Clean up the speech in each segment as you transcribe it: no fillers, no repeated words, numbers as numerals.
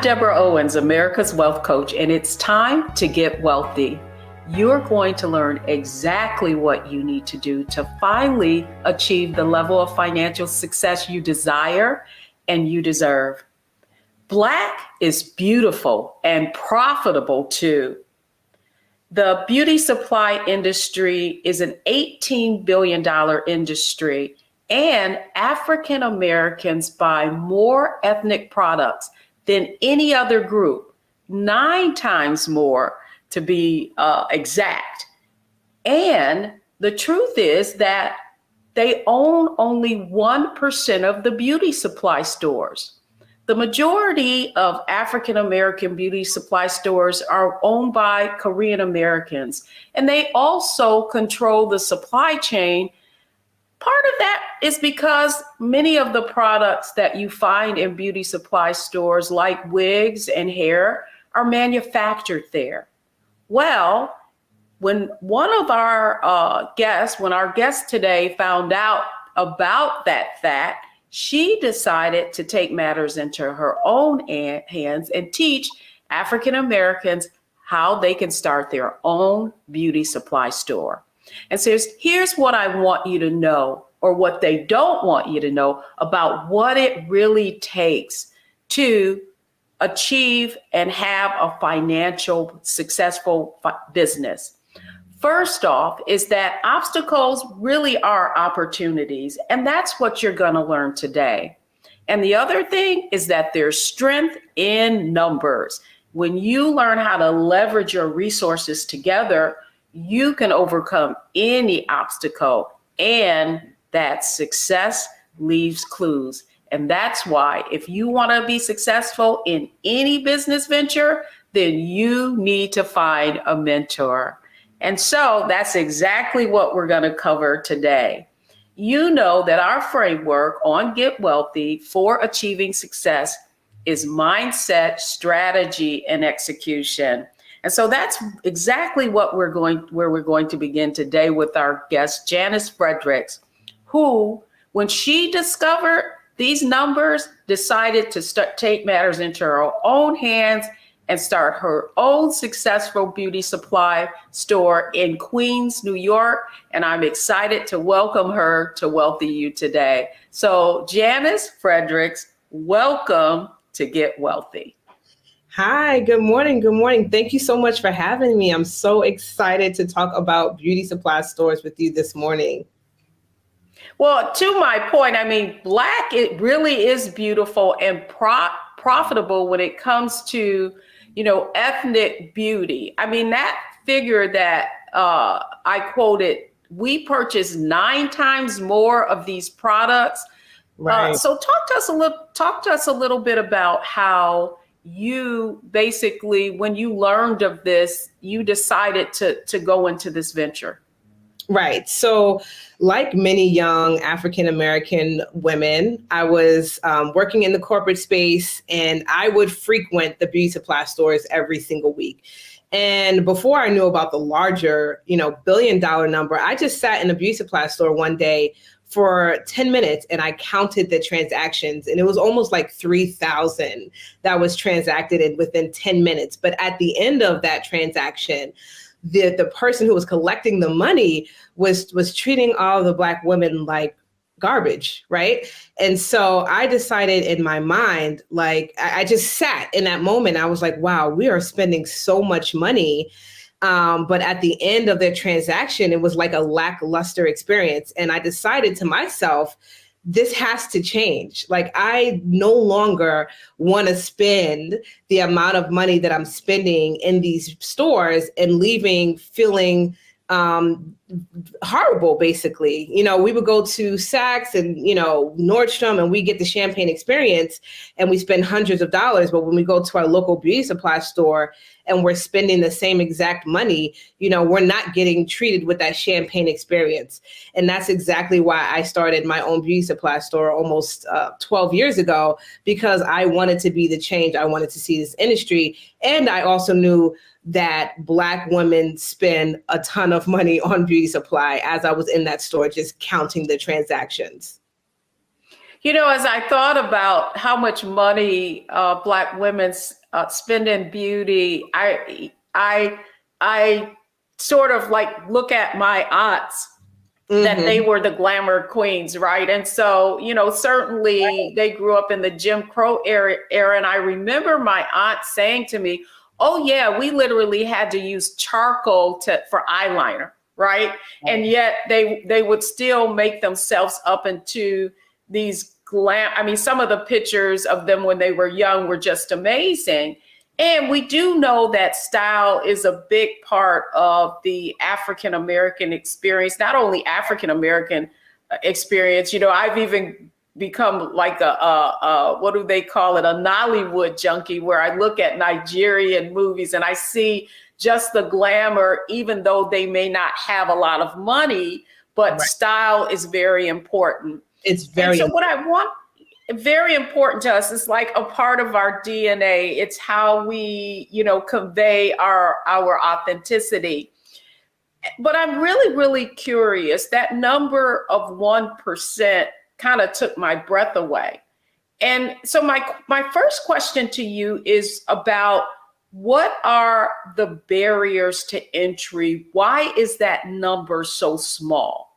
Deborah Owens, America's Wealth Coach, and it's time to get wealthy. You're going to learn exactly what you need to do to finally achieve the level of financial success you desire and you deserve. Black is beautiful and profitable too. The beauty supply industry is an $18 billion industry, and African Americans buy more ethnic products than any other group, 9 times more to be exact. And the truth is that they own only 1% of the beauty supply stores. The majority of African American beauty supply stores are owned by Korean Americans, and they also control the supply chain. Part of that is because many of the products that you find in beauty supply stores, like wigs and hair, are manufactured there. Well, when our guest today found out about that fact, she decided to take matters into her own hands and teach African Americans how they can start their own beauty supply store. And so here's what I want you to know, or what they don't want you to know, about what it really takes to achieve and have a financial successful business. First off is that obstacles really are opportunities, and that's what you're going to learn today. And the other thing is that there's strength in numbers. When you learn how to leverage your resources together, you can overcome any obstacle, and that success leaves clues. And that's why if you want to be successful in any business venture, then you need to find a mentor. And so that's exactly what we're going to cover today. You know that our framework on Get Wealthy for achieving success is mindset, strategy, and execution. And so that's exactly where we're going to begin today with our guest, Janice Fredericks, who, when she discovered these numbers, decided to take matters into her own hands and start her own successful beauty supply store in Queens, New York. And I'm excited to welcome her to Wealthy You today. So Janice Fredericks, welcome to Get Wealthy. Hi, good morning. Good morning. Thank you so much for having me. I'm so excited to talk about beauty supply stores with you this morning. Well, to my point, I mean, Black, it really is beautiful and profitable when it comes to, ethnic beauty. I mean, that figure that I quoted, we purchase 9 times more of these products. Right. So talk to us a little bit about how you basically, when you learned of this, you decided to go into this venture. Right. So like many young African-American women, I was working in the corporate space, and I would frequent the beauty supply stores every single week. And before I knew about the larger, billion-dollar number, I just sat in a beauty supply store one day for 10 minutes and I counted the transactions, and it was almost like 3,000 that was transacted in within 10 minutes. But at the end of that transaction, the person who was collecting the money was treating all the Black women like garbage, right? And so I decided in my mind, like, I just sat in that moment. I was like, wow, we are spending so much money. But at the end of their transaction, it was like a lackluster experience. And I decided to myself, this has to change. Like, I no longer want to spend the amount of money that I'm spending in these stores and leaving feeling horrible, basically. We would go to Saks and, Nordstrom, and we get the champagne experience and we spend hundreds of dollars. But when we go to our local beauty supply store and we're spending the same exact money, we're not getting treated with that champagne experience. And that's exactly why I started my own beauty supply store almost 12 years ago, because I wanted to be the change. I wanted to see this industry. And I also knew that Black women spend a ton of money on beauty supply, as I was in that store just counting the transactions. As I thought about how much money Black women spend in beauty, I sort of like look at my aunts that they were the glamour queens, right? And so, certainly they grew up in the Jim Crow era. And I remember my aunt saying to me, oh yeah, we literally had to use charcoal for eyeliner, right? And yet they would still make themselves up into these some of the pictures of them when they were young were just amazing. And we do know that style is a big part of the African American experience, not only African American experience. I've even become like a what do they call it? A Nollywood junkie, where I look at Nigerian movies and I see just the glamour, even though they may not have a lot of money, but style is very important. It's very important. What I want, very important to us, is like a part of our DNA. It's how we, convey our authenticity. But I'm really, really curious. That number of 1% kind of took my breath away. And so my first question to you is about, what are the barriers to entry? Why is that number so small?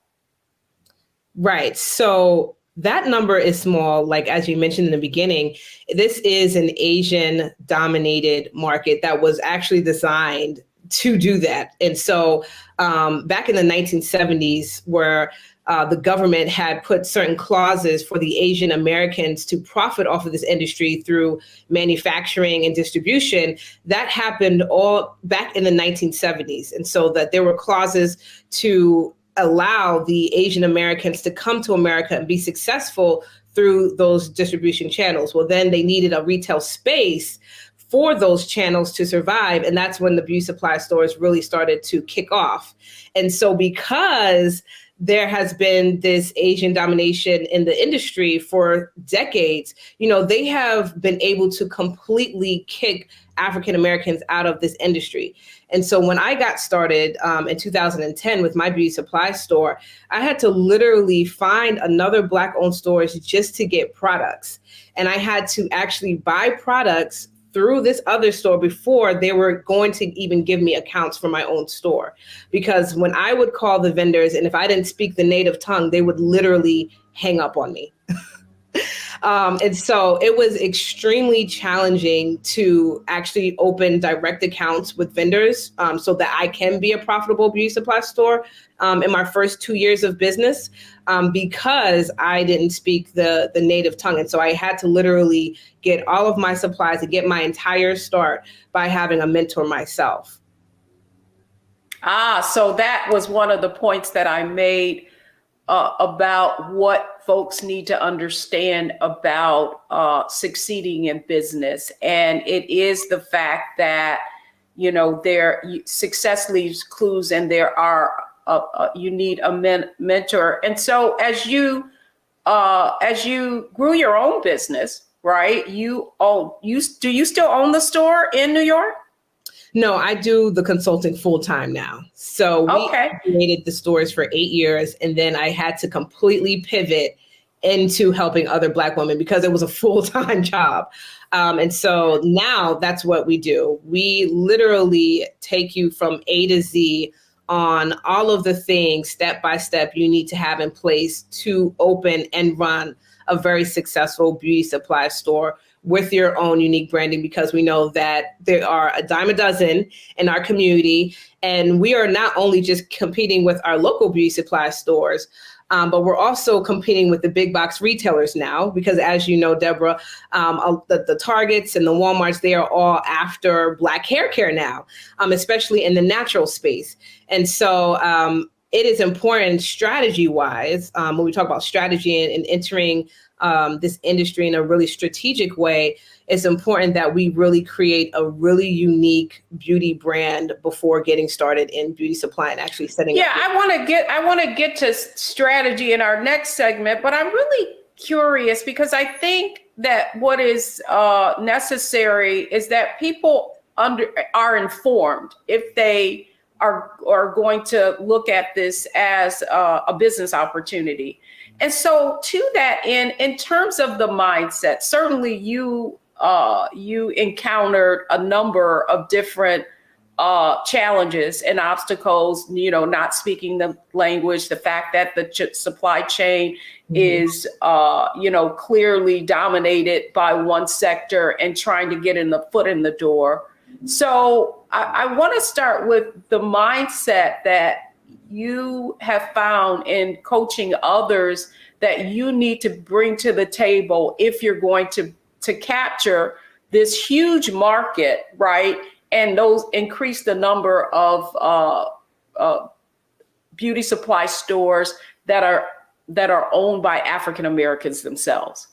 Right. So that number is small. Like, as you mentioned in the beginning, this is an Asian dominated market that was actually designed to do that. And so back in the 1970s, where the government had put certain clauses for the Asian Americans to profit off of this industry through manufacturing and distribution, that happened all back in the 1970s. And so that there were clauses to allow the Asian Americans to come to America and be successful through those distribution channels. Well, then they needed a retail space for those channels to survive. And that's when the beauty supply stores really started to kick off. And so because there has been this Asian domination in the industry for decades, they have been able to completely kick African Americans out of this industry. And so when I got started in 2010 with my beauty supply store, I had to literally find another Black-owned stores just to get products. And I had to actually buy products through this other store before they were going to even give me accounts for my own store. Because when I would call the vendors, and if I didn't speak the native tongue, they would literally hang up on me. And so it was extremely challenging to actually open direct accounts with vendors so that I can be a profitable beauty supply store in my first 2 years of business because I didn't speak the native tongue. And so I had to literally get all of my supplies and get my entire start by having a mentor myself. So that was one of the points that I made about what folks need to understand about succeeding in business. And it is the fact that, success leaves clues, and there are, you need a mentor. And so as you grew your own business, right? Do you still own the store in New York? No, I do the consulting full time now. So we created the stores for 8 years, and then I had to completely pivot into helping other Black women because it was a full-time job. And so now that's what we do. We literally take you from A to Z on all of the things step by step you need to have in place to open and run a very successful beauty supply store with your own unique branding, because we know that there are a dime a dozen in our community. And we are not only just competing with our local beauty supply stores, but we're also competing with the big box retailers now, because as you know, Deborah, the Targets and the Walmarts, they are all after Black hair care now, especially in the natural space. And so it is important strategy-wise, when we talk about strategy and entering this industry in a really strategic way, it's important that we really create a really unique beauty brand before getting started in beauty supply and actually setting up. I want to get to strategy in our next segment, but I'm really curious because I think that what is necessary is that people are informed if they are going to look at this as a business opportunity. And so to that end, in terms of the mindset, certainly you encountered a number of different challenges and obstacles, not speaking the language, the fact that the supply chain is, clearly dominated by one sector and trying to get the foot in the door. So I want to start with the mindset that you have found in coaching others that you need to bring to the table if you're going to capture this huge market, right? And those increase the number of beauty supply stores that are owned by African Americans themselves.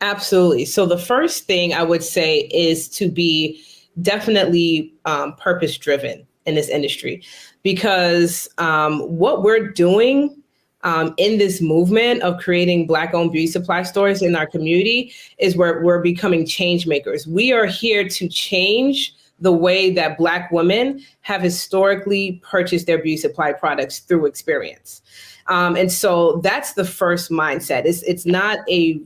Absolutely. So the first thing I would say is to be definitely purpose driven in this industry, because what we're doing in this movement of creating Black-owned beauty supply stores in our community is where we're becoming change makers. We are here to change the way that Black women have historically purchased their beauty supply products through experience. And so that's the first mindset. It's not a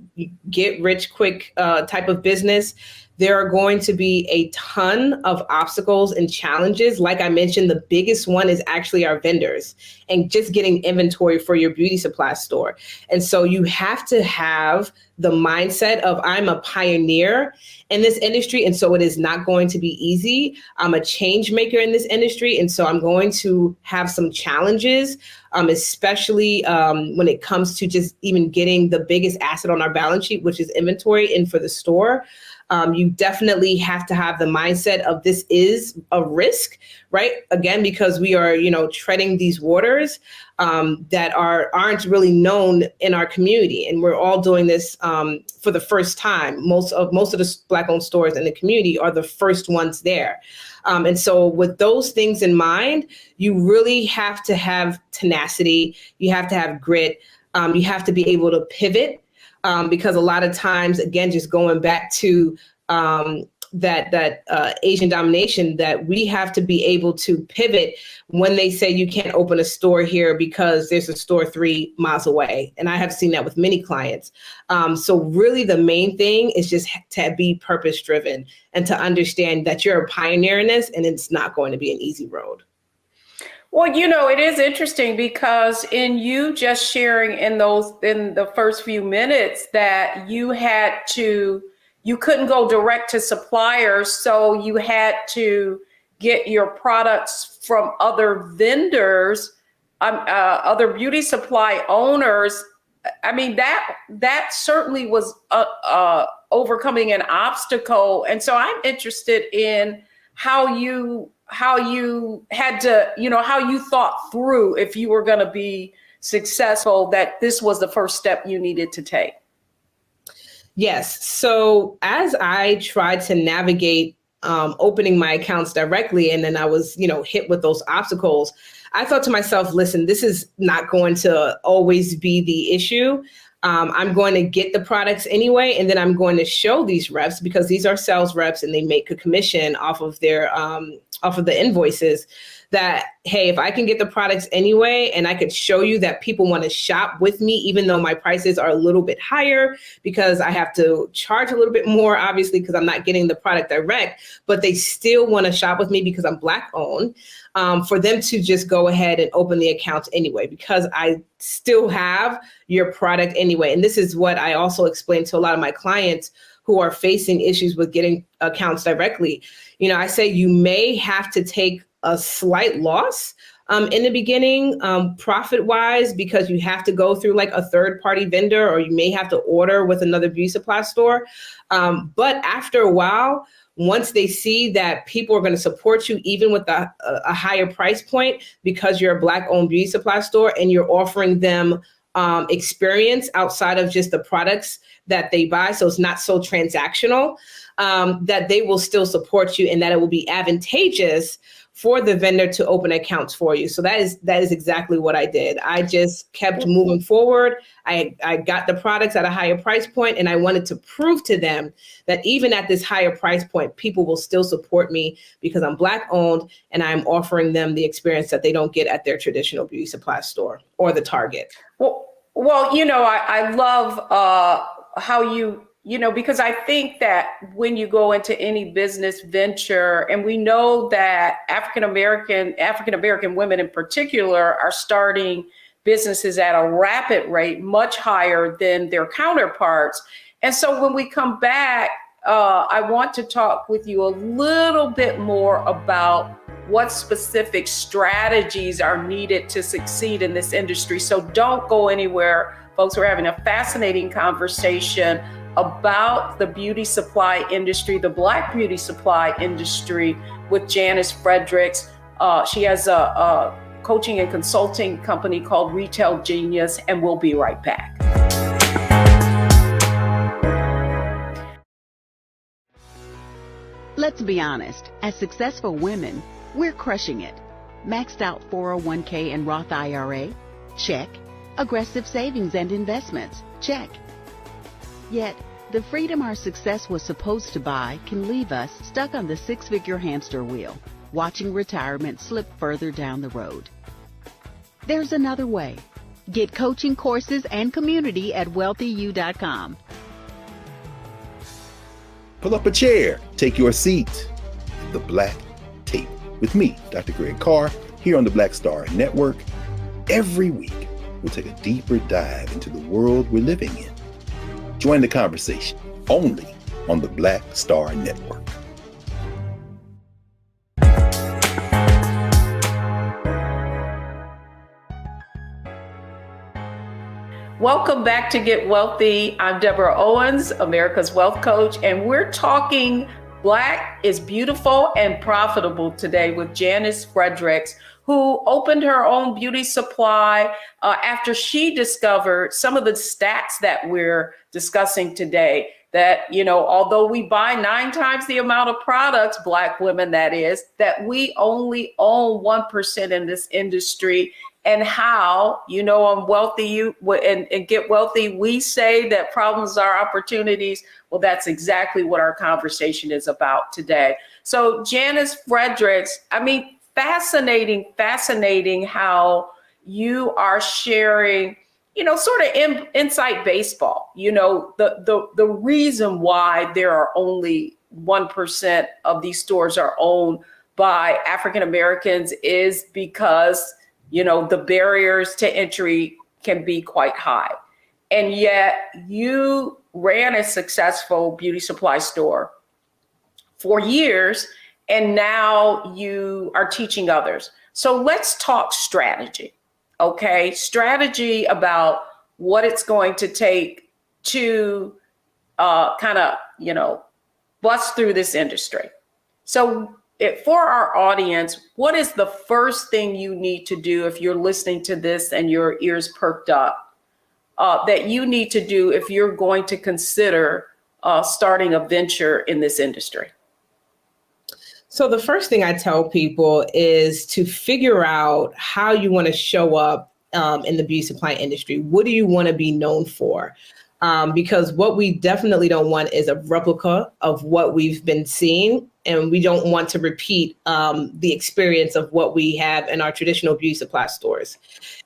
get rich quick type of business. There are going to be a ton of obstacles and challenges. Like I mentioned, the biggest one is actually our vendors and just getting inventory for your beauty supply store. And so you have to have the mindset of I'm a pioneer in this industry. And so it is not going to be easy. I'm a change maker in this industry. And so I'm going to have some challenges, especially when it comes to just even getting the biggest asset on our balance sheet, which is inventory in for the store. You definitely have to have the mindset of this is a risk, right? Again, because we are, treading these waters that aren't really known in our community, and we're all doing this for the first time. Most of the Black-owned stores in the community are the first ones there, and so with those things in mind, you really have to have tenacity. You have to have grit. You have to be able to pivot. Because a lot of times, again, just going back to that Asian domination, that we have to be able to pivot when they say you can't open a store here because there's a store 3 miles away. And I have seen that with many clients. So really the main thing is just to be purpose driven and to understand that you're a pioneer in this and it's not going to be an easy road. Well, it is interesting because in you just sharing in the first few minutes that you couldn't go direct to suppliers, so you had to get your products from other vendors, other beauty supply owners. I mean, that certainly was overcoming an obstacle. And so I'm interested in how you had to, how you thought through if you were going to be successful, that this was the first step you needed to take. Yes. So as I tried to navigate opening my accounts directly, and then I was, hit with those obstacles, I thought to myself, listen, this is not going to always be the issue. I'm going to get the products anyway, and then I'm going to show these reps, because these are sales reps and they make a commission off of their off of the invoices, that, hey, if I can get the products anyway, and I could show you that people want to shop with me, even though my prices are a little bit higher because I have to charge a little bit more, obviously, because I'm not getting the product direct, but they still want to shop with me because I'm Black owned, for them to just go ahead and open the accounts anyway, because I still have your product anyway. And this is what I also explain to a lot of my clients who are facing issues with getting accounts directly. I say you may have to take a slight loss in the beginning, profit-wise, because you have to go through like a third-party vendor, or you may have to order with another beauty supply store. But after a while, once they see that people are going to support you, even with a higher price point, because you're a Black-owned beauty supply store and you're offering them experience outside of just the products that they buy, so it's not so transactional, that they will still support you, and that it will be advantageous for the vendor to open accounts for you. So that is exactly what I did. I just kept moving forward. I got the products at a higher price point, and I wanted to prove to them that even at this higher price point, people will still support me because I'm Black owned and I'm offering them the experience that they don't get at their traditional beauty supply store or the Target. Well, I love how because I think that when you go into any business venture, and we know that African American women in particular are starting businesses at a rapid rate, much higher than their counterparts. And so when we come back, I want to talk with you a little bit more about what specific strategies are needed to succeed in this industry. So don't go anywhere, folks. We're having a fascinating conversation about the beauty supply industry, the Black beauty supply industry, with Janice Fredericks. She has a coaching and consulting company called Retail Genius, and we'll be right back. Let's be honest, as successful women, we're crushing it. Maxed out 401k and Roth IRA? Check. Aggressive savings and investments? Check. Yet, the freedom our success was supposed to buy can leave us stuck on the six-figure hamster wheel, watching retirement slip further down the road. There's another way. Get coaching courses and community at wealthyu.com. Pull up a chair, take your seat. The Black Tape with me, Dr. Greg Carr, here on the Black Star Network. Every week, we'll take a deeper dive into the world we're living in. Join the conversation only on the Black Star Network. Welcome back to Get Wealthy. I'm Deborah Owens, America's Wealth Coach, and we're talking Black is Beautiful and Profitable today with Janice Fredericks, who opened her own beauty supply after she discovered some of the stats that we're discussing today. That, although we buy 9 times the amount of products, Black women that is, that we only own 1% in this industry. And how, on Wealthy and Get Wealthy, we say that problems are opportunities. Well, that's exactly what our conversation is about today. So Janice Fredericks, fascinating how you are sharing, sort of inside baseball, the reason why there are only 1% of these stores are owned by African Americans is because the barriers to entry can be quite high. And yet you ran a successful beauty supply store for years, and now you are teaching others. So let's talk strategy, okay? Strategy about what it's going to take to bust through this industry. So for our audience, what is the first thing you need to do if you're listening to this and your ears perked up, that you need to do if you're going to consider starting a venture in this industry? So the first thing I tell people is to figure out how you want to show up in the beauty supply industry. What do you want to be known for? Because what we definitely don't want is a replica of what we've been seeing. And we don't want to repeat the experience of what we have in our traditional beauty supply stores.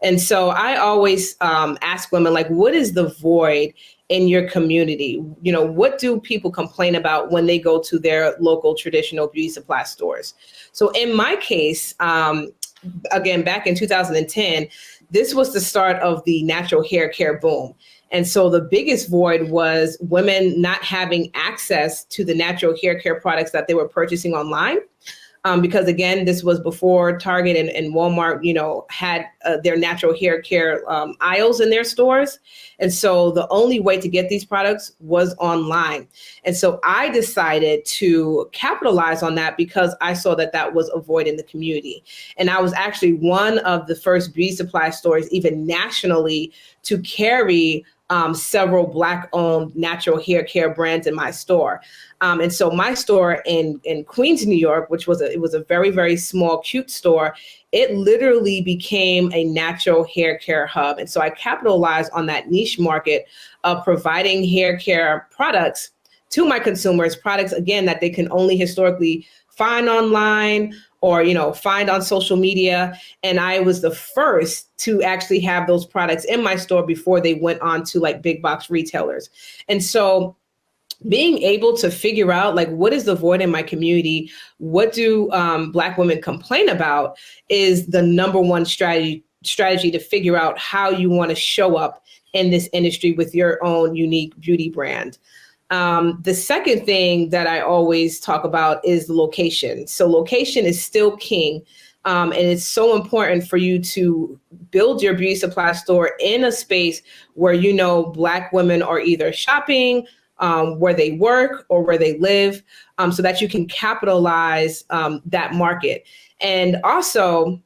And so I always ask women, what is the void in your community? What do people complain about when they go to their local traditional beauty supply stores? So in my case, again, back in 2010, this was the start of the natural hair care boom. And so the biggest void was women not having access to the natural hair care products that they were purchasing online. Because again, this was before Target and Walmart, had their natural hair care aisles in their stores. And so the only way to get these products was online. And so I decided to capitalize on that because I saw that that was a void in the community. And I was actually one of the first beauty supply stores, even nationally, to carry several Black-owned natural hair care brands in my store. And so my store in Queens, New York, which was a very, very small, cute store, it literally became a natural hair care hub. And so I capitalized on that niche market of providing hair care products to my consumers, products, again, that they can only historically find online or, find on social media. And I was the first to actually have those products in my store before they went on to like big box retailers. And so being able to figure out like, what is the void in my community? What do Black women complain about is the number one strategy to figure out how you want to show up in this industry with your own unique beauty brand. The second thing that I always talk about is the location. So location is still king. And it's so important for you to build your beauty supply store in a space where, Black women are either shopping, where they work or where they live, so that you can capitalize that market. And also,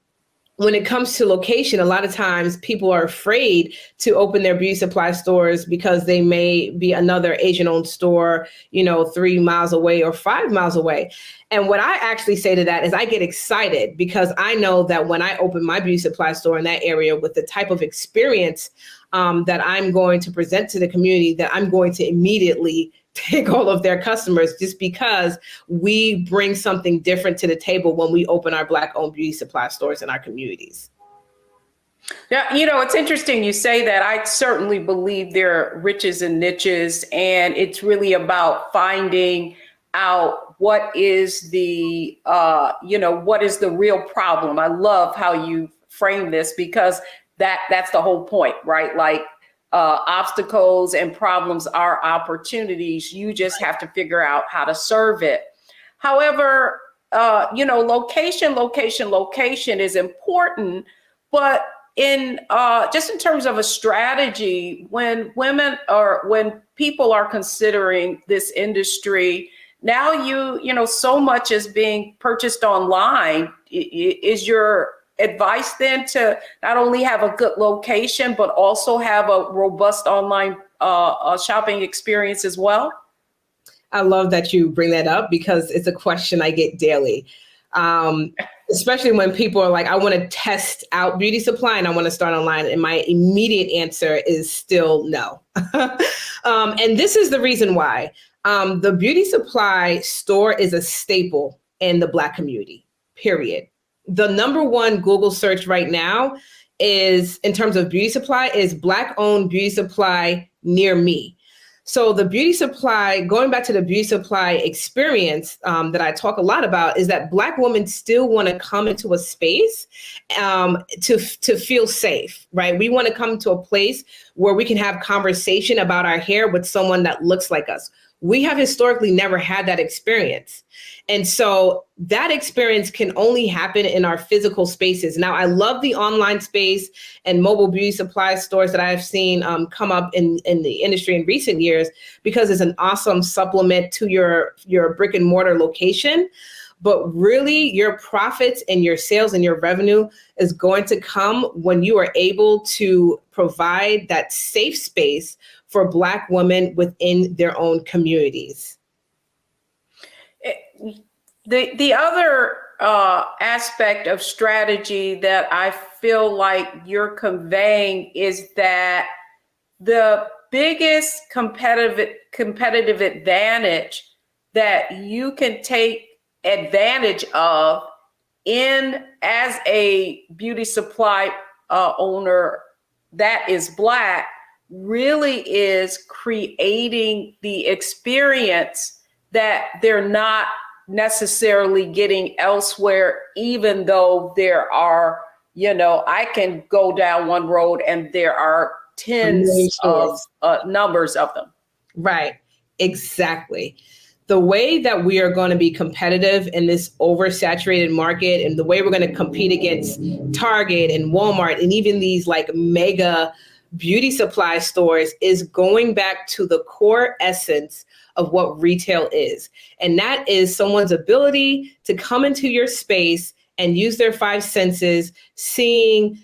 when it comes to location, a lot of times people are afraid to open their beauty supply stores because they may be another Asian-owned store, 3 miles away or 5 miles away. And what I actually say to that is I get excited because I know that when I open my beauty supply store in that area with the type of experience that I'm going to present to the community, that I'm going to immediately take all of their customers, just because we bring something different to the table when we open our Black-owned beauty supply stores in our communities. Yeah, it's interesting you say that. I certainly believe there are riches and niches, and it's really about finding out what is the, what is the real problem. I love how you frame this, because that's the whole point, right? Like, obstacles and problems are opportunities. You just have to figure out how to serve it. However, location is important, but in just in terms of a strategy, when people are considering this industry, now so much is being purchased online. Is your advice then to not only have a good location, but also have a robust online shopping experience as well? I love that you bring that up because it's a question I get daily, especially when people are like, I want to test out beauty supply and I want to start online. And my immediate answer is still no. And this is the reason why. The beauty supply store is a staple in the Black community, period. The number one Google search right now is, in terms of beauty supply, is Black-owned beauty supply near me. So the beauty supply, going back to the beauty supply experience that I talk a lot about, is that Black women still want to come into a space to feel safe, right? We want to come to a place where we can have conversation about our hair with someone that looks like us. We have historically never had that experience. And so that experience can only happen in our physical spaces. Now, I love the online space and mobile beauty supply stores that I've seen come up in the industry in recent years, because it's an awesome supplement to your brick and mortar location. But really, your profits and your sales and your revenue is going to come when you are able to provide that safe space for Black women within their own communities. The other aspect of strategy that I feel like you're conveying is that the biggest competitive advantage that you can take advantage of as a beauty supply owner that is Black really is creating the experience that they're not necessarily getting elsewhere, even though there are, I can go down one road and there are tens of numbers of them. Right, exactly. The way that we are going to be competitive in this oversaturated market, and the way we're going to compete against Target and Walmart and even these like mega beauty supply stores, is going back to the core essence of what retail is. And that is someone's ability to come into your space and use their five senses, seeing,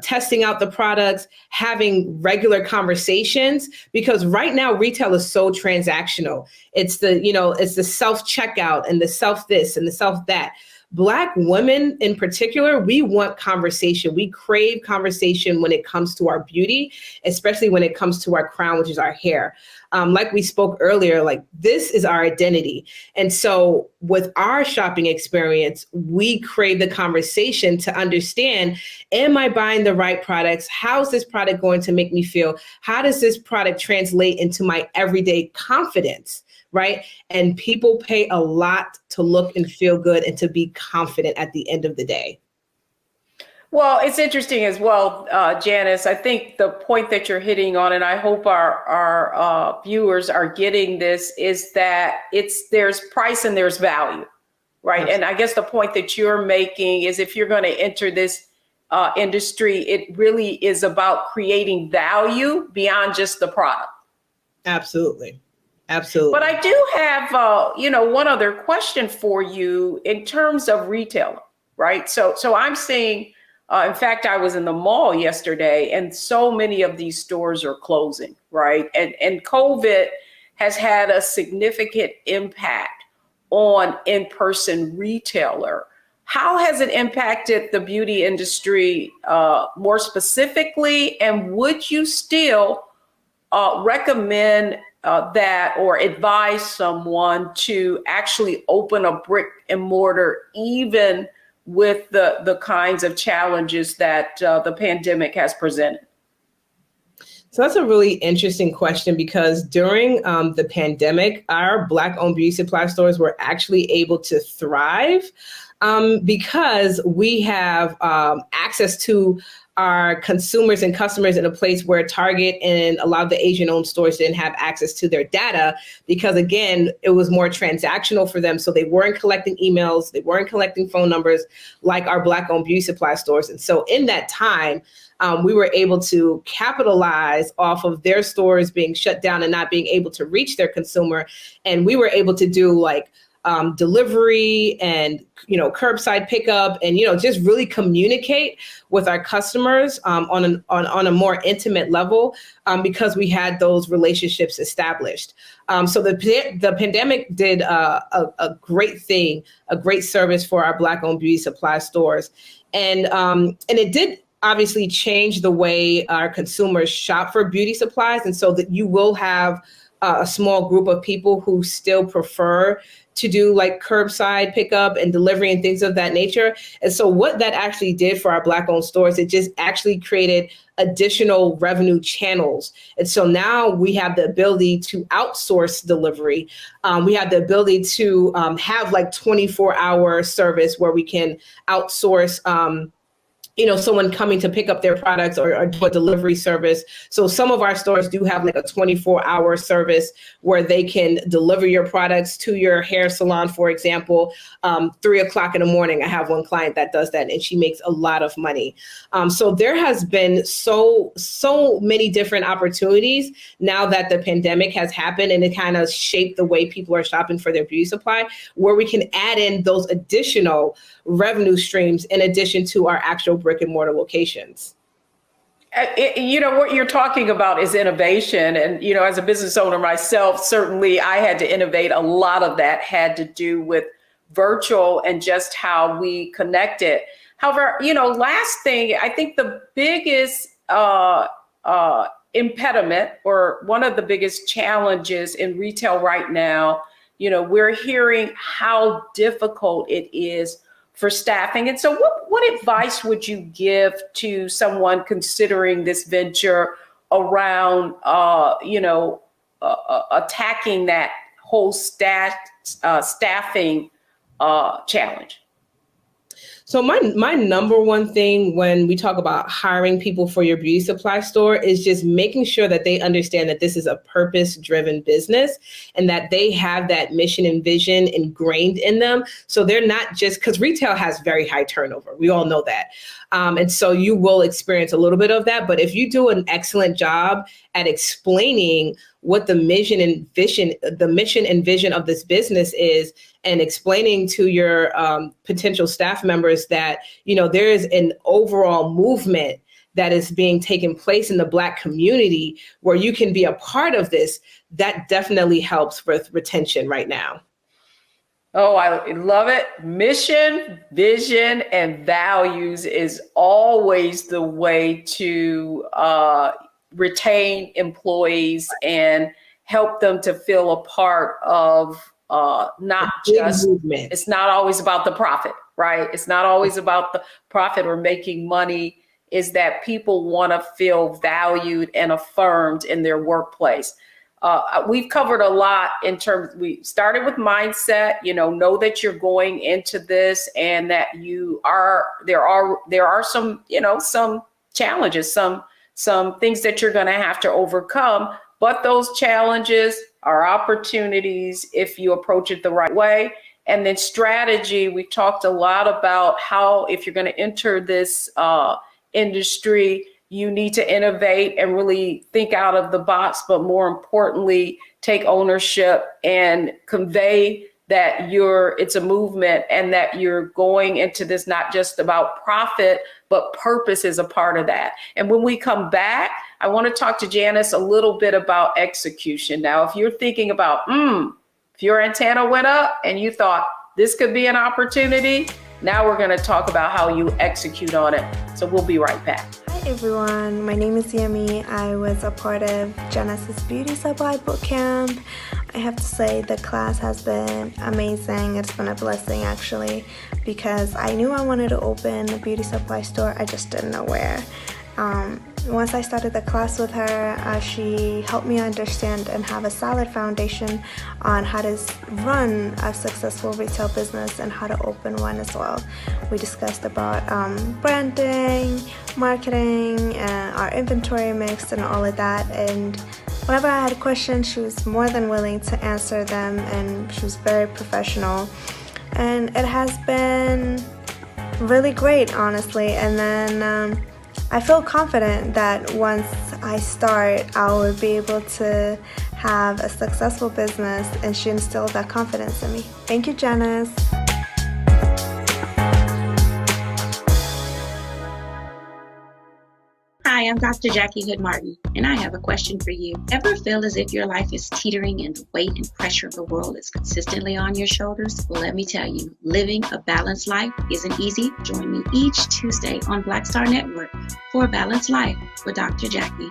testing out the products, having regular conversations, because right now retail is so transactional. It's the self-checkout and the self this and the self that. Black women in particular, we want conversation. We crave conversation when it comes to our beauty, especially when it comes to our crown, which is our hair. Like we spoke earlier, like this is our identity. And so with our shopping experience, we crave the conversation to understand, am I buying the right products? How's this product going to make me feel? How does this product translate into my everyday confidence? Right? And people pay a lot to look and feel good and to be confident at the end of the day. Well, it's interesting as well, Janice. I think the point that you're hitting on, and I hope our viewers are getting this, is that there's price and there's value, right? Absolutely. And I guess the point that you're making is if you're going to enter this industry, it really is about creating value beyond just the product. Absolutely. Absolutely. But I do have, one other question for you in terms of retailer, right? So I'm seeing. In fact, I was in the mall yesterday and so many of these stores are closing, right? And COVID has had a significant impact on in-person retailer. How has it impacted the beauty industry more specifically? And would you still recommend that or advise someone to actually open a brick and mortar even with the kinds of challenges that the pandemic has presented? So that's a really interesting question because during the pandemic, our Black-owned beauty supply stores were actually able to thrive because we have access to our consumers and customers in a place where Target and a lot of the Asian-owned stores didn't have access to their data because, again, it was more transactional for them. So they weren't collecting emails, they weren't collecting phone numbers like our Black-owned beauty supply stores. And so in that time, we were able to capitalize off of their stores being shut down and not being able to reach their consumer. And we were able to do like delivery and, curbside pickup and, just really communicate with our customers on a more intimate level because we had those relationships established. So the pandemic did a great thing, a great service for our Black-owned beauty supply stores. And it did obviously change the way our consumers shop for beauty supplies. And so that you will have a small group of people who still prefer to do like curbside pickup and delivery and things of that nature. And so what that actually did for our Black-owned stores, it just actually created additional revenue channels. And so now we have the ability to outsource delivery. We have the ability to have like 24-hour service where we can outsource someone coming to pick up their products or do a delivery service. So some of our stores do have like a 24-hour service where they can deliver your products to your hair salon, for example, 3:00 in the morning. I have one client that does that and she makes a lot of money. So there has been so many different opportunities now that the pandemic has happened and it kind of shaped the way people are shopping for their beauty supply, where we can add in those additional revenue streams in addition to our actual brick and mortar locations. What you're talking about is innovation. And, as a business owner myself, certainly I had to innovate. A lot of that had to do with virtual and just how we connected. However, last thing, I think the biggest impediment or one of the biggest challenges in retail right now, we're hearing how difficult it is for staffing. And so what advice would you give to someone considering this venture around, attacking that whole staffing challenge? So my number one thing when we talk about hiring people for your beauty supply store is just making sure that they understand that this is a purpose-driven business and that they have that mission and vision ingrained in them. So they're not just, because retail has very high turnover. We all know that. And so you will experience a little bit of that. But if you do an excellent job at explaining what the mission and vision of this business is, and explaining to your potential staff members that, there is an overall movement that is being taken place in the Black community where you can be a part of this, that definitely helps with retention right now. Oh, I love it. Mission, vision, and values is always the way to retain employees and help them to feel a part of not just, movement. it's not always about the profit, right? It's not always about the profit or making money, is that people want to feel valued and affirmed in their workplace. We've covered a lot in terms, we started with mindset, know that you're going into this and that there are some, some challenges, some things that you're going to have to overcome, but those challenges are opportunities if you approach it the right way. And then strategy, we talked a lot about how, if you're going to enter this industry, you need to innovate and really think out of the box, but more importantly, take ownership and convey that it's a movement and that you're going into this not just about profit, but purpose is a part of that. And when we come back, I want to talk to Janice a little bit about execution. Now, if you're thinking about, if your antenna went up and you thought this could be an opportunity, now we're going to talk about how you execute on it. So we'll be right back. Hi everyone, my name is Yemi. I was a part of Genesis Beauty Supply Bootcamp. I have to say the class has been amazing. It's been a blessing actually, because I knew I wanted to open a beauty supply store. I just didn't know where. Once I started the class with her, she helped me understand and have a solid foundation on how to run a successful retail business and how to open one as well. We discussed about branding, marketing, our inventory mix and all of that. And whenever I had questions, she was more than willing to answer them, and she was very professional. And it has been really great, honestly. And then I feel confident that once I start, I will be able to have a successful business, and she instilled that confidence in me. Thank you, Janice. Hi, I'm Dr. Jackie Hood Martin, and I have a question for you. Ever feel as if your life is teetering and the weight and pressure of the world is consistently on your shoulders? Well, let me tell you, living a balanced life isn't easy. Join me each Tuesday on Black Star Network for A Balanced Life with Dr. Jackie.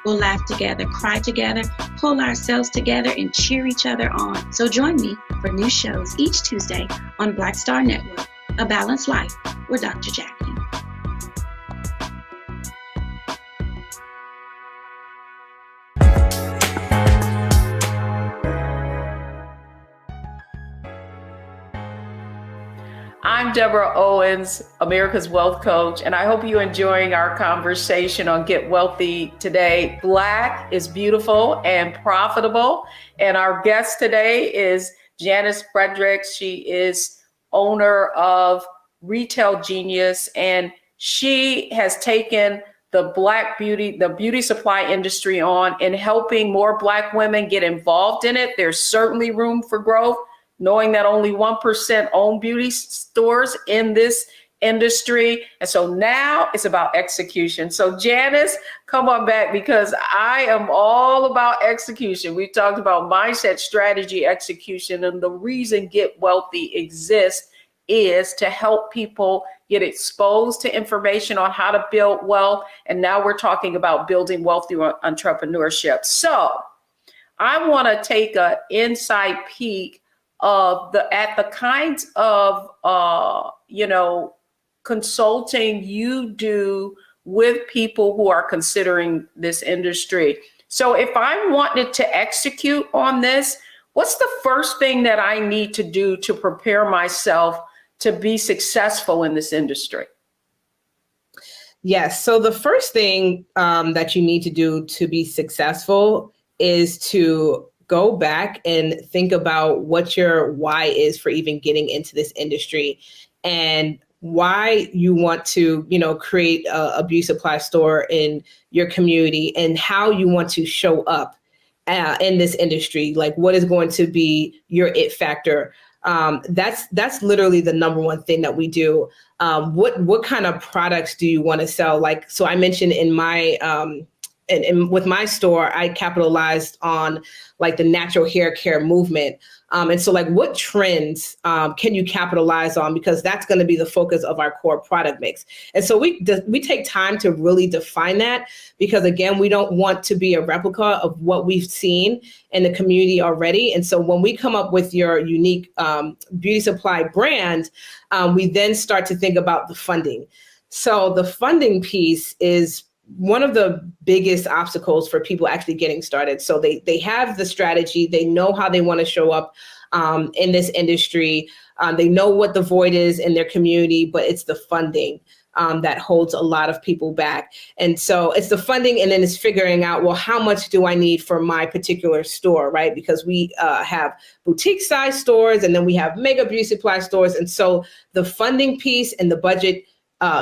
We'll laugh together, cry together, pull ourselves together, and cheer each other on. So join me for new shows each Tuesday on Black Star Network, A Balanced Life with Dr. Jackie. I'm Deborah Owens, America's Wealth Coach, and I hope you're enjoying our conversation on Get Wealthy today. Black is beautiful and profitable, and our guest today is Janice Fredericks. She is owner of Retail Genius, and she has taken the beauty supply industry on and helping more Black women get involved in it. There's certainly room for growth, knowing that only 1% own beauty stores in this industry. And so now it's about execution. So Janice, come on back, because I am all about execution. We talked about mindset, strategy, execution, and the reason Get Wealthy exists is to help people get exposed to information on how to build wealth. And now we're talking about building wealth through entrepreneurship. So I want to take an inside peek of the kinds of consulting you do with people who are considering this industry. So if I wanted to execute on this, what's the first thing that I need to do to prepare myself to be successful in this industry? Yes. So the first thing that you need to do to be successful is to go back and think about what your why is for even getting into this industry, and why you want to, create a beauty supply store in your community, and how you want to show up in this industry. Like, what is going to be your it factor? That's literally the number one thing that we do. What kind of products do you want to sell? Like, so I mentioned in my and with my store, I capitalized on like the natural hair care movement. And so like what trends can you capitalize on? Because that's going to be the focus of our core product mix. And so we take time to really define that, because again, we don't want to be a replica of what we've seen in the community already. And so when we come up with your unique beauty supply brand, we then start to think about the funding. So the funding piece is one of the biggest obstacles for people actually getting started. So they have the strategy, they know how they want to show up in this industry. They know what the void is in their community, but it's the funding that holds a lot of people back. And so it's the funding, and then it's figuring out, well, how much do I need for my particular store, right? Because we have boutique size stores, and then we have mega beauty supply stores. And so the funding piece and the budget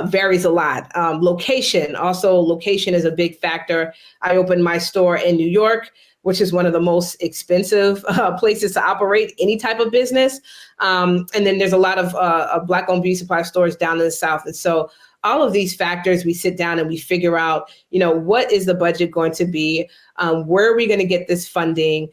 varies a lot. Location is a big factor. I opened my store in New York, which is one of the most expensive places to operate any type of business. And then there's a lot of Black-owned beauty supply stores down in the South. And so all of these factors, we sit down and we figure out, what is the budget going to be? Where are we going to get this funding?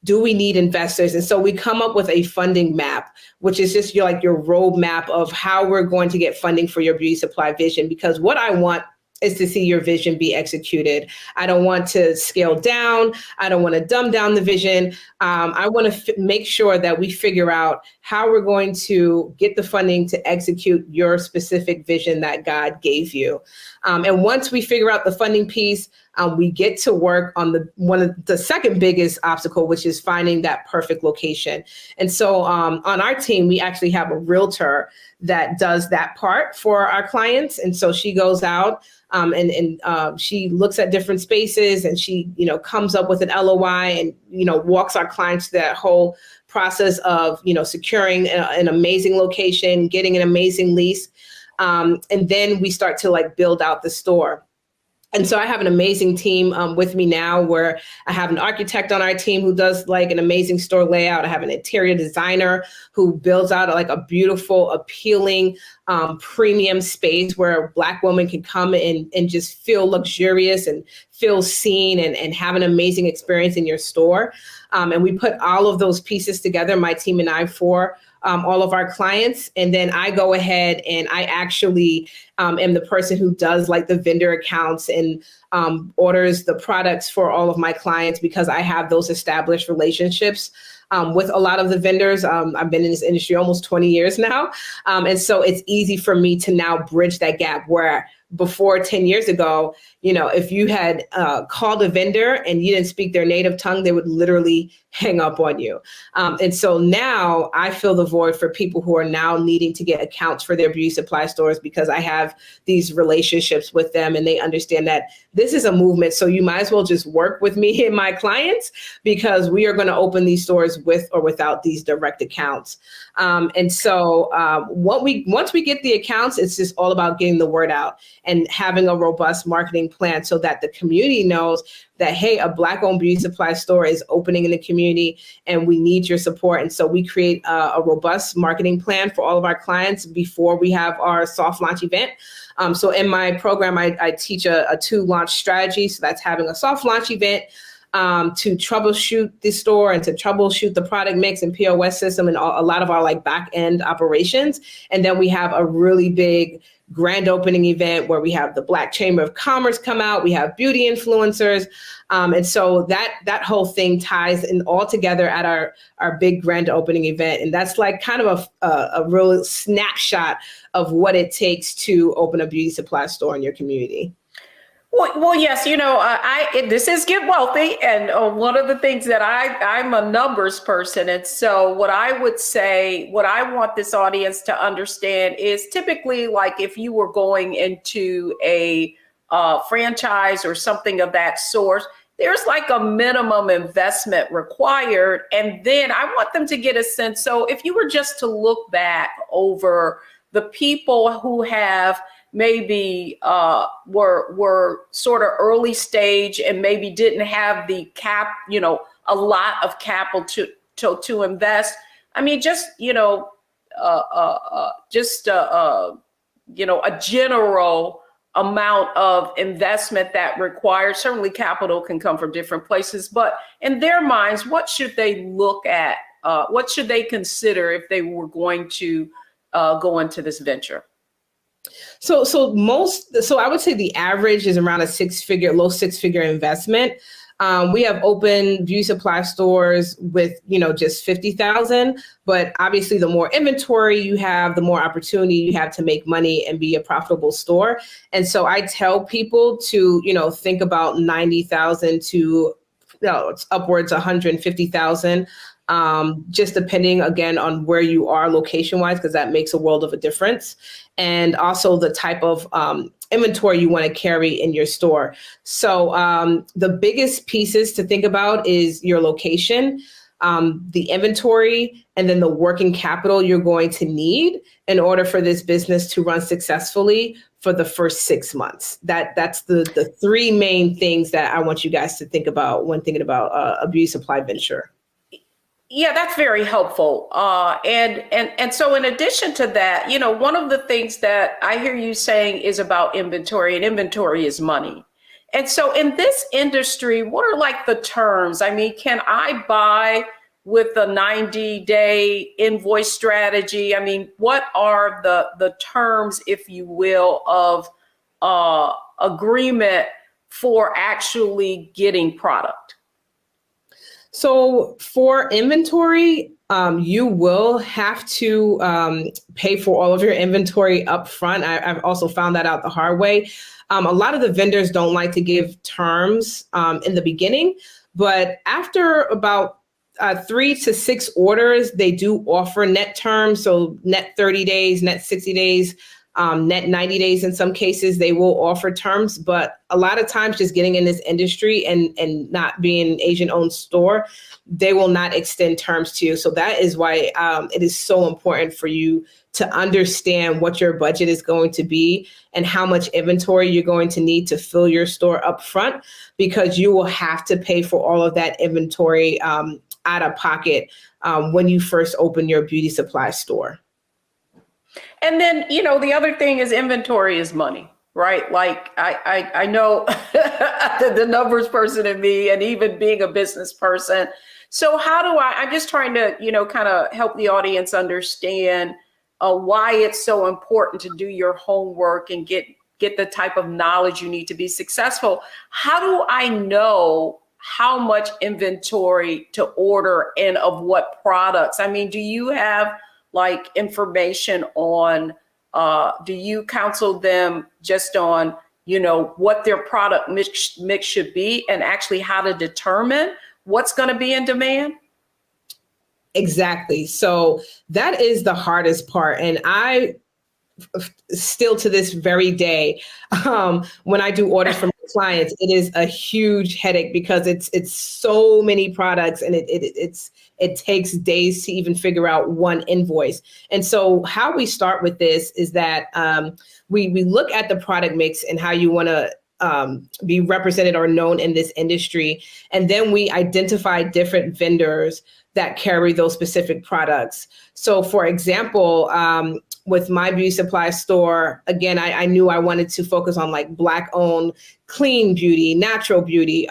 Do we need investors? And so we come up with a funding map, which is just your roadmap of how we're going to get funding for your beauty supply vision. Because what I want is to see your vision be executed. I don't want to scale down. I don't want to dumb down the vision. I want to make sure that we figure out how we're going to get the funding to execute your specific vision that God gave you. And once we figure out the funding piece, we get to work on one of the second biggest obstacle, which is finding that perfect location. And so on our team, we actually have a realtor that does that part for our clients. And so she goes out and she looks at different spaces, and she, comes up with an LOI and, walks our clients through that whole process of, securing an amazing location, getting an amazing lease. And then we start to build out the store. And so I have an amazing team with me now, where I have an architect on our team who does an amazing store layout. I have an interior designer who builds out a beautiful, appealing, premium space where a Black woman can come in and just feel luxurious and feel seen and have an amazing experience in your store. And we put all of those pieces together, my team and I, for all of our clients. And then I go ahead and I actually am the person who does the vendor accounts and orders the products for all of my clients, because I have those established relationships with a lot of the vendors. I've been in this industry almost 20 years now. And so it's easy for me to now bridge that gap, where before 10 years ago, if you had called a vendor and you didn't speak their native tongue, they would literally hang up on you. And so now I fill the void for people who are now needing to get accounts for their beauty supply stores, because I have these relationships with them and they understand that this is a movement. So you might as well just work with me and my clients, because we are going to open these stores with or without these direct accounts. And so once we get the accounts, it's just all about getting the word out and having a robust marketing plan so that the community knows that, hey, a Black-owned beauty supply store is opening in the community and we need your support. And so we create a robust marketing plan for all of our clients before we have our soft launch event. So in my program, I teach a 2-launch strategy. So that's having a soft launch event to troubleshoot the store and to troubleshoot the product mix and POS system and a lot of our back end operations. And then we have a really big grand opening event where we have the Black Chamber of Commerce come out. We have beauty influencers. And so that whole thing ties in all together at our big grand opening event. And that's kind of a real snapshot of what it takes to open a beauty supply store in your community. Well, yes, this is Get Wealthy, and one of the things that I'm a numbers person, and so what I would say, what I want this audience to understand is typically if you were going into a franchise or something of that sort, there's a minimum investment required, and then I want them to get a sense. So if you were just to look back over the people who have maybe were sort of early stage and maybe didn't have the a lot of capital to invest. I mean, just a general amount of investment that required. Certainly capital can come from different places, but in their minds, what should they look at? What should they consider if they were going to go into this venture? So I would say the average is around a low six-figure investment. We have open beauty supply stores with, just 50,000, but obviously the more inventory you have, the more opportunity you have to make money and be a profitable store. And so I tell people to, think about 90,000 to it's upwards 150,000. Just depending again on where you are location wise, because that makes a world of a difference. And also the type of inventory you want to carry in your store. So the biggest pieces to think about is your location, the inventory, and then the working capital you're going to need in order for this business to run successfully for the first 6 months. That's the three main things that I want you guys to think about when thinking about a beauty supply venture. Yeah, that's very helpful. And so in addition to that, one of the things that I hear you saying is about inventory, and inventory is money. And so in this industry, what are like the terms? I mean, can I buy with a 90-day invoice strategy? I mean, what are the terms, if you will, of agreement for actually getting product? So for inventory, you will have to pay for all of your inventory up front. I've also found that out the hard way. A lot of the vendors don't like to give terms in the beginning, but after about 3 to 6 orders, they do offer net terms. So net 30 days, net 60 days, net 90 days. In some cases, they will offer terms, but a lot of times just getting in this industry and not being an agent-owned store, they will not extend terms to you. So that is why it is so important for you to understand what your budget is going to be and how much inventory you're going to need to fill your store up front, because you will have to pay for all of that inventory out of pocket when you first open your beauty supply store. And then, the other thing is inventory is money, right? Like I know the numbers person in me, and even being a business person. So how do I'm just trying to, kind of help the audience understand why it's so important to do your homework and get the type of knowledge you need to be successful. How do I know how much inventory to order and of what products? I mean, do you have like information on, do you counsel them just on, what their product mix should be, and actually how to determine what's going to be in demand? Exactly. So that is the hardest part. And I still to this very day, when I do orders from clients, it is a huge headache because it's so many products, and it takes days to even figure out one invoice. And so how we start with this is that we look at the product mix and how you want to be represented or known in this industry. And then we identify different vendors that carry those specific products. So for example, with my beauty supply store, again, I knew I wanted to focus on like Black-owned, clean beauty, natural beauty,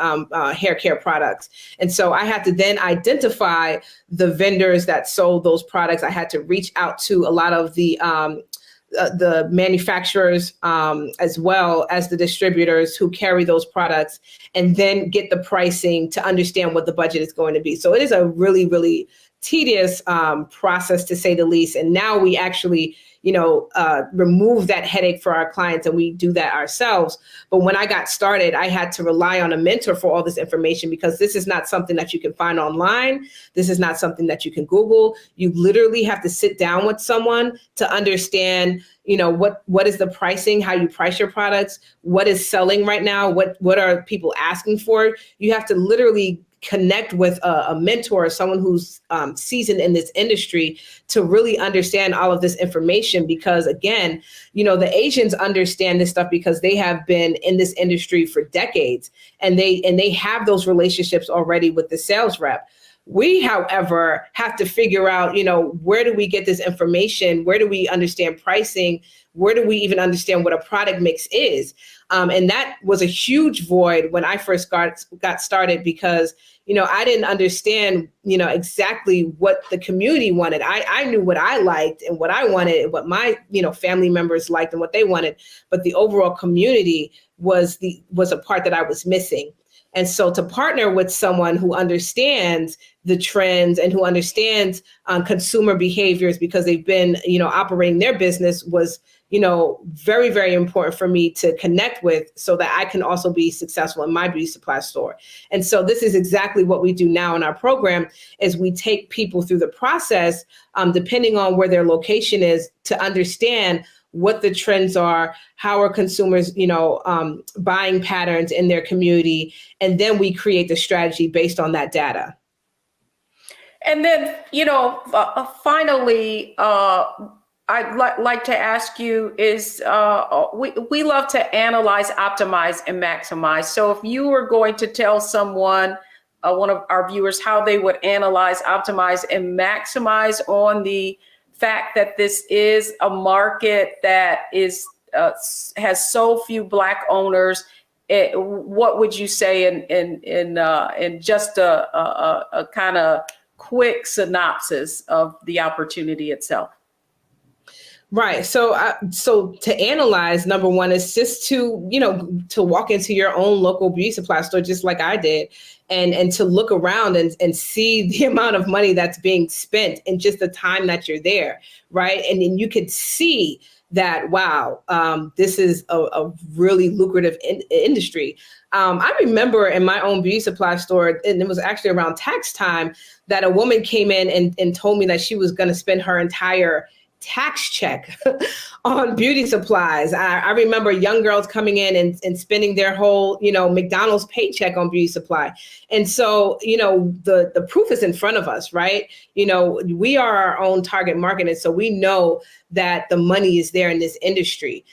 hair care products. And so I had to then identify the vendors that sold those products. I had to reach out to a lot of the manufacturers as well as the distributors who carry those products, and then get the pricing to understand what the budget is going to be. So it is a really, really tedious process, to say the least. And now we actually, remove that headache for our clients, and we do that ourselves. But when I got started, I had to rely on a mentor for all this information, because this is not something that you can find online. This is not something that you can Google. You literally have to sit down with someone to understand, what is the pricing, how you price your products, what is selling right now, what are people asking for. You have to literally connect with a mentor, or someone who's seasoned in this industry, to really understand all of this information. Because again, the Asians understand this stuff because they have been in this industry for decades, and they have those relationships already with the sales rep. We, however, have to figure out, where do we get this information? Where do we understand pricing? Where do we even understand what a product mix is? And that was a huge void when I first got started, because, I didn't understand, exactly what the community wanted. I knew what I liked and what I wanted and what my, family members liked and what they wanted. But the overall community was a part that I was missing. And so to partner with someone who understands the trends and who understands consumer behaviors, because they've been, operating their business, was, very, very important for me to connect with, so that I can also be successful in my beauty supply store. And so this is exactly what we do now in our program, is we take people through the process, depending on where their location is, to understand what the trends are, how are consumers, buying patterns in their community, and then we create the strategy based on that data. And then, finally, I'd like to ask you is, we love to analyze, optimize, and maximize. So if you were going to tell someone, one of our viewers, how they would analyze, optimize, and maximize on the fact that this is a market that is has so few Black owners, what would you say in just a kind of quick synopsis of the opportunity itself? Right. So to analyze, number one is just to walk into your own local beauty supply store, just like I did, and to look around and see the amount of money that's being spent in just the time that you're there. Right. And then you could see that, wow, this is a really lucrative industry. I remember in my own beauty supply store, and it was actually around tax time, that a woman came in and told me that she was going to spend her entire tax check on beauty supplies. I remember young girls coming in and spending their whole, McDonald's paycheck on beauty supply. And so, the proof is in front of us, right? We are our own target market. And so we know that the money is there in this industry.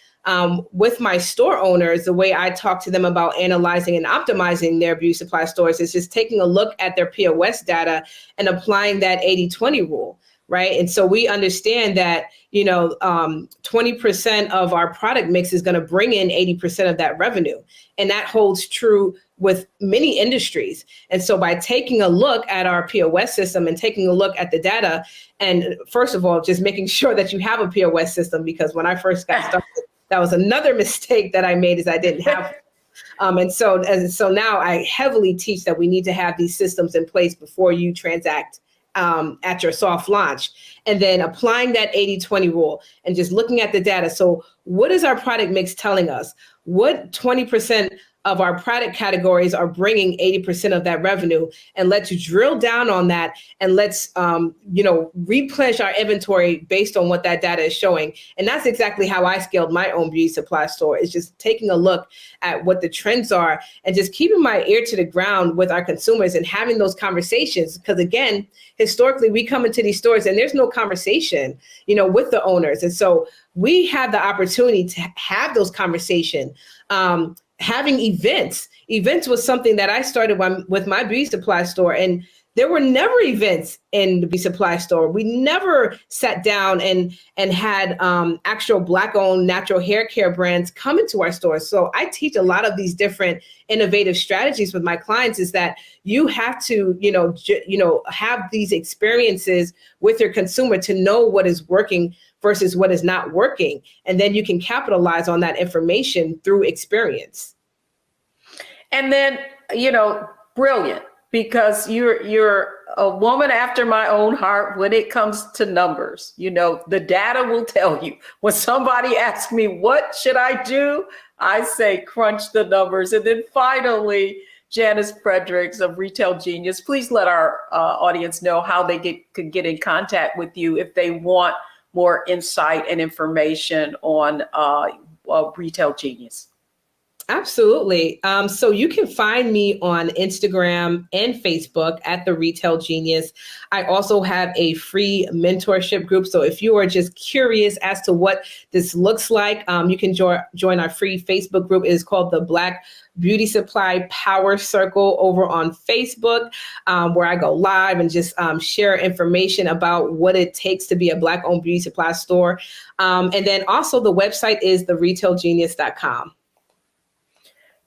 With my store owners, the way I talk to them about analyzing and optimizing their beauty supply stores is just taking a look at their POS data and applying that 80-20 rule. Right. And so we understand that, 20% of our product mix is going to bring in 80% of that revenue. And that holds true with many industries. And so by taking a look at our POS system and taking a look at the data, and first of all, just making sure that you have a POS system, because when I first got started, that was another mistake that I made, is I didn't have and so now I heavily teach that we need to have these systems in place before you transact at your soft launch, and then applying that 80-20 rule and just looking at the data. So what is our product mix telling us? What 20% of our product categories are bringing 80% of that revenue? And let's drill down on that, and let's, replenish our inventory based on what that data is showing. And that's exactly how I scaled my own beauty supply store, is just taking a look at what the trends are and just keeping my ear to the ground with our consumers and having those conversations. Because again, historically, we come into these stores and there's no conversation, with the owners. And so we have the opportunity to have those conversations. Having events was something that I started with my beauty supply store, and there were never events in the beauty supply store. We never sat down and had actual Black-owned natural hair care brands come into our stores. So I teach a lot of these different innovative strategies with my clients, is that you have to, have these experiences with your consumer to know what is working versus what is not working. And then you can capitalize on that information through experience. And then, Brilliant, because you're a woman after my own heart when it comes to numbers. The data will tell you. When somebody asks me, what should I do? I say, crunch the numbers. And then finally, Janice Fredericks of Retail Genius, please let our audience know how they could get in contact with you if they want more insight and information on Retail Genius. Absolutely. So you can find me on Instagram and Facebook at The Retail Genius. I also have a free mentorship group. So if you are just curious as to what this looks like, you can join our free Facebook group. It is called the Black Beauty Supply Power Circle over on Facebook, where I go live and just share information about what it takes to be a Black-owned beauty supply store. And then also the website is theretailgenius.com.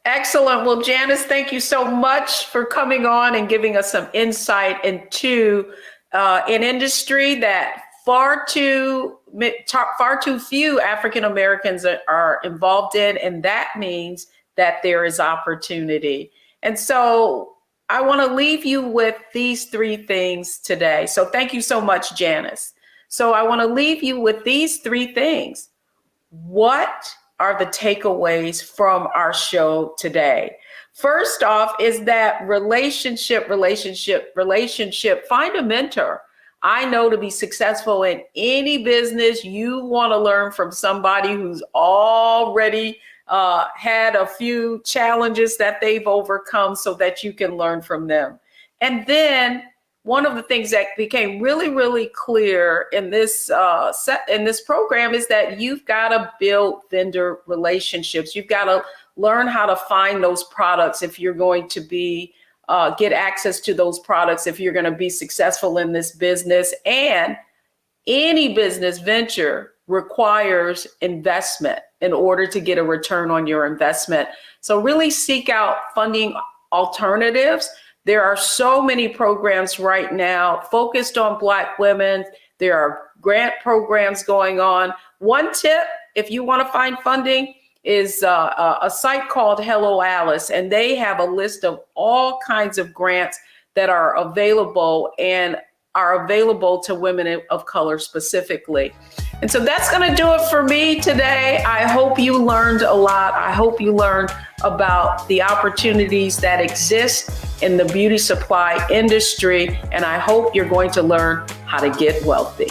Excellent. Well, Janice, thank you so much for coming on and giving us some insight into an industry that far too few African Americans are involved in, and that means that there is opportunity. And so I want to leave you with these three things today. So thank you so much, Janice. So I want to leave you with these three things. What are the takeaways from our show today? First off is that relationship, find a mentor. I know to be successful in any business, you want to learn from somebody who's already had a few challenges that they've overcome so that you can learn from them. And then one of the things that became really, really clear in this program is that you've got to build vendor relationships. You've got to learn how to find those products if you're going to be get access to those products if you're going to be successful in this business. And any business venture requires investment in order to get a return on your investment. So really seek out funding alternatives. There are so many programs right now focused on Black women. There are grant programs going on. One tip, if you want to find funding, is a site called Hello Alice, and they have a list of all kinds of grants that are available and are available to women of color specifically. And so that's going to do it for me today. I hope you learned a lot. I hope you learned about the opportunities that exist in the beauty supply industry, and I hope you're going to learn how to get wealthy.